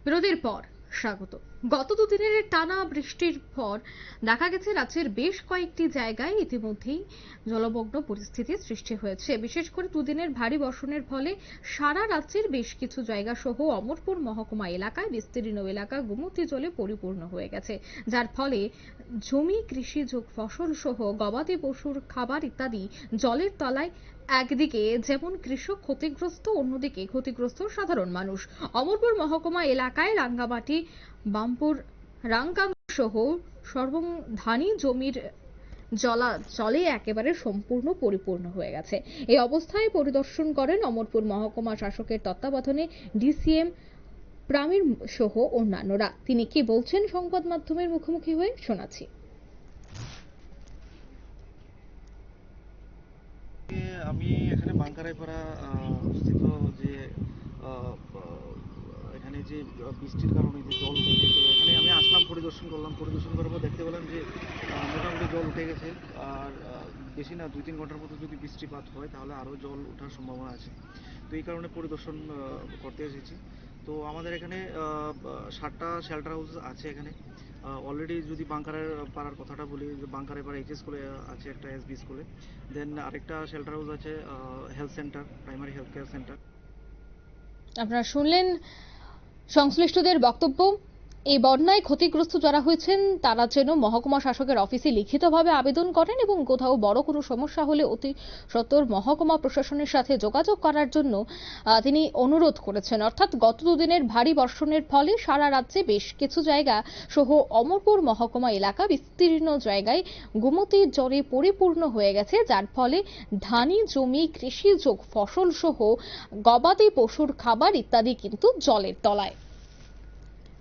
বিরতির পর স্বাগত। গত দুদিনের টানা বৃষ্টির পর দেখা গেছে রাজ্যের বেশ কয়েকটি জায়গায় ইতিমধ্যেই জলমগ্ন পরিস্থিতি সৃষ্টি হয়েছে। বিশেষ করে দুদিনের ভারী বর্ষণের ফলে সারা রাজ্যের বেশ কিছু জায়গা সহ অমরপুর মহকুমা এলাকায় বিস্তীর্ণ এলাকা গোমতী জলে পরিপূর্ণ হয়ে গেছে, যার ফলে জমি, কৃষিজ ফসল সহ গবাদি পশুর খাবার ইত্যাদি জলের তলায়। একদিকে যেমন কৃষক ক্ষতিগ্রস্ত, অন্যদিকে ক্ষতিগ্রস্ত সাধারণ মানুষ। অমরপুর মহকুমা এলাকায় রাঙ্গামাটি, বামপুর, রাঙ্গাম সহ সর্বধানী জমির জলে একেবারে সম্পূর্ণ পরিপূর্ণ হয়ে গেছে। এই অবস্থায় পরিদর্শন করেন অমরপুর মহকুমা শাসকের তত্ত্বাবধানে ডিসিএম প্রামীর সহ অন্যান্যরা। তিনি কি বলছেন সংবাদ মাধ্যমের মুখোমুখি হয়ে শোনাচ্ছি। আমি এখানে বাঙ্কারাইপাড়া অবস্থিত যে এখানে যে বৃষ্টির কারণে যে জল উঠেছে, তো এখানে আমি আসলাম, পরিদর্শন করলাম। পরিদর্শন করার পর দেখতে পেলাম যে মোটামুটি জল উঠে গেছে। আর বেশি না, 2-3 ঘন্টার মতো যদি বৃষ্টিপাত হয় তাহলে আরও জল ওঠার সম্ভাবনা আছে। তো এই কারণে পরিদর্শন করতে এসেছি। তো আমাদের এখানে 7টা শেল্টার হাউস আছে এখানে অলরেডি। যদি বাঙ্কারের পাড়ার কথাটা বলি, যে বাঙ্কারের পাড়া এইচএস স্কুলে আছে একটা, এসবি স্কুলে। দেন আরেকটা শেল্টার হাউস আছে health centre, primary health care centre. আপনারা শুনলেন সংশ্লিষ্টদের বক্তব্য। এই বন্যায় ক্ষতিগ্রস্ত যারা হয়েছেন তারা যেন মহকুমা শাসকের অফিসে লিখিতভাবে আবেদন করেন এবং কোথাও বড় কোনো সমস্যা হলে অতি সত্বর মহকুমা প্রশাসনের সাথে যোগাযোগ করার জন্য তিনি অনুরোধ করেছেন। অর্থাৎ গত দুদিনের ভারী বর্ষণের ফলে সারা রাজ্যে বেশ কিছু জায়গা সহ অমরপুর মহকুমা এলাকা বিস্তীর্ণ জায়গায় গোমতীর জলে পরিপূর্ণ হয়ে গেছে, যার ফলে ধানি জমি, কৃষিজ ফসল সহ গবাদি পশুর খাবার ইত্যাদি কিন্তু জলের তলায়।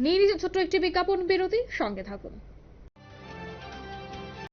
নিয়ে নিচ্ছে ছোট্ট একটি বিজ্ঞাপন বিরতি, সঙ্গে থাকুন।